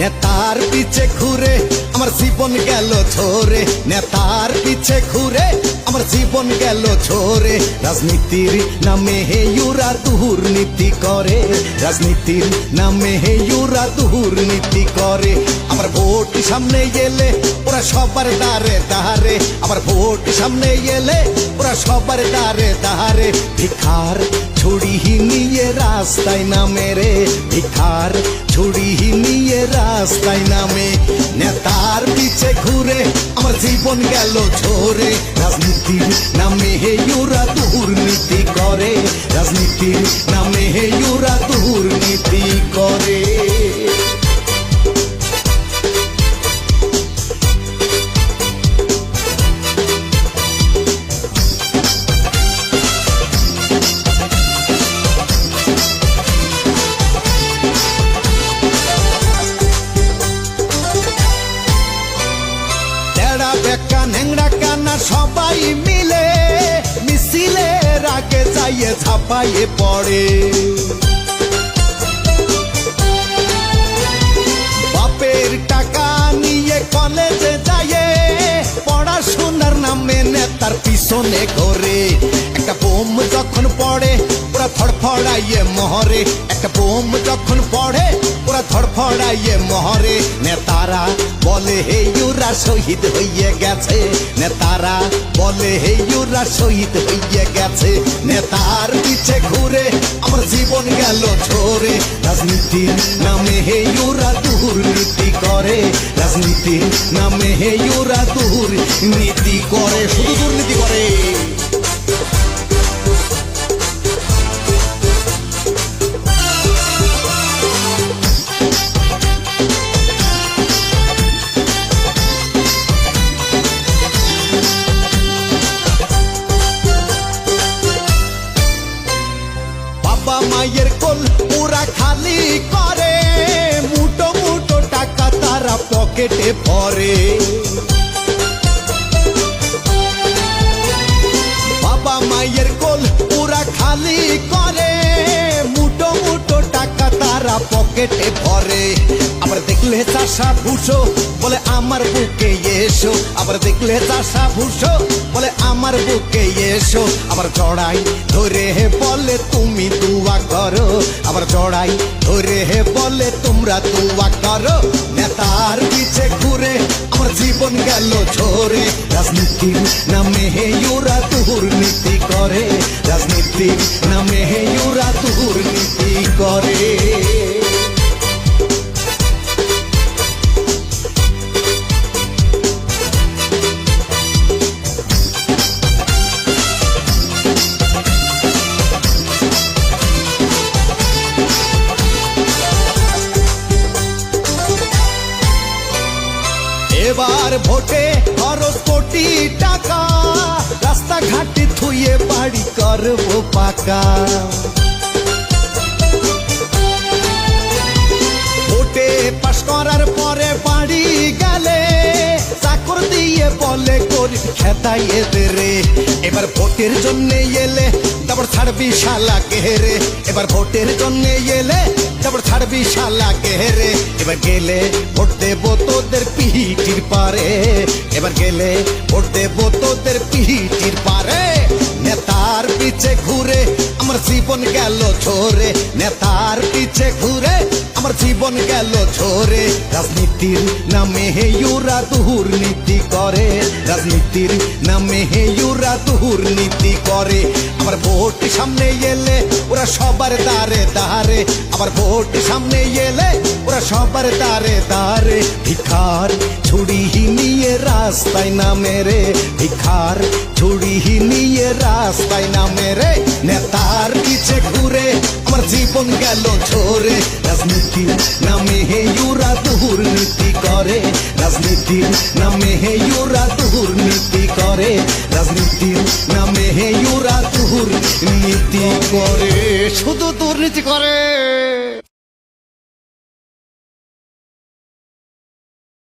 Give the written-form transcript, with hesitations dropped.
নেতার পিছে ঘুরে আমার জীবন গেল ঝরে, নেতার পিছে ঘুরে আমার জীবন গেল ঝরে। রাজনীতির নামে হে ইউরা দুর্নীতি করে, রাজনীতির নামে হে ইউরা দুর্নীতি করে। আমার ভোট সামনে এলে ওরা সবার দাঁড়ে দাঁড়ে, আমার ভোট সামনে এলে ওরা সবার দাঁড়ে দাঁড়ে। ভিখার ছুরি নিয়ে রাস্তায় নামে রে, ভিখার ছুরি নিয়ে রাস্তায় নামে। নেতার পিছে ঘুরে আমার জীবন গেল ঝরে, রাজনীতির নামে হে ইউরা দুর্নীতি করে, রাজনীতির নামে হে ইউরা দুর্নীতি করে। বেকা ন্যাংরা কানা সবাই মিলে মিছিলের আগে যাইয়ে ঝাপাইয়ে পড়ে। বাপের টাকা নিয়ে কলেজে যাইয়ে পড়াশোনার নামে নেতার পিছনে ঘোরে। একটা বোম যখন পড়ে ওরা ধড়ফড়াইয়ে মহরে, একটা বোম যখন পড়ে ওরা ধড়ফড়াইয়ে মহরে। নেতারা বলে হে ইউরা শহীদ হইয়ে গেছে, নেতারা বলে হে ইউরা শহীদ হইয়ে গেছে। নেতার পিছে ঘুরে আমার জীবন গেল ঝরে, রাজনীতির নামে হে ইউরা দুর্নীতি করে, রাজনীতির নামে হে ইউরা দুর্নীতি করে, শুধু দুর্নীতি করে। বাবা মায়ের কোল পুরা খালি করে, মুটো মুটো টাকা তারা পকেটে ভরে। বাবা মায়ের কোল পুরা খালি করে, মুটো মুটো টাকা তারা পকেটে ভরে। আবার দেখলে চাষা ভুষো বলে আমার বুকে এসো, আবার দেখলে চাষা ভুষো বলে আমার বুকে এসো। আবার জড়াই ধরে হে বলে তুমি দুয়া করো, আবার জড়াই ধরে হে বলে তোমরা দুয়া করো। নেতার পিছে ঘুরে আমার জীবন গেল ঝরে, রাজনীতির নামে হে ইউরা দুর্নীতি করে, রাজনীতির নামে হে ইউরা দুর্নীতি করে। এবার ভোটে খরচ কোটি টাকা, রাস্তাঘাটে থুয়ে বাড়ি করবো পাকা। ভোটে পাস করার পরে বাড়ি গেলে চাকর দিয়ে বলে গরিব খেতাইয়ে দে রে। এবার ভোটের জন্য এলে তারপর ছাড়বি শালা কেরে, এবার ভোটের জন্য এলে তারপর ছাড়বি শালা কেরে। এবার গেলে ভোট দেবো তোদের পিঠির পারে, এবার গেলে ভোট দেবো তোদের পিঠির পারে। নেতার পিছে ঘুরে আমার জীবন গেল ঝরে, নেতার পিছে ঘুরে আমার জীবন গেল ঝরে। রাজনীতির নামে হে ইউরা দুর্নীতি করে, রাজনীতির নামে হে ইউরা দুর্নীতি করে। আমার ভোট সামনে এলে ওরা সবার দাঁড়ে দাঁড়ে, আবার ভোট সামনে এলে ওরা সবার দাঁড়ে দাঁড়ে। ভিখার ছুরি নিয়ে রাস্তায় নামে রে, ভিখার ছুরি নিয়ে রাস্তায় নামে রে। নেতার পিছে ঘুরে আমার জীবন গেল ঝরে, রাজনীতির নামে হে ইউরা দুর্নীতি করে, রাজনীতির নামে হে ইউরা দুর্নীতি করে, রাজনীতির নামে হে ইউরা দুর্নীতি করে, শুধু দুর্নীতি করে।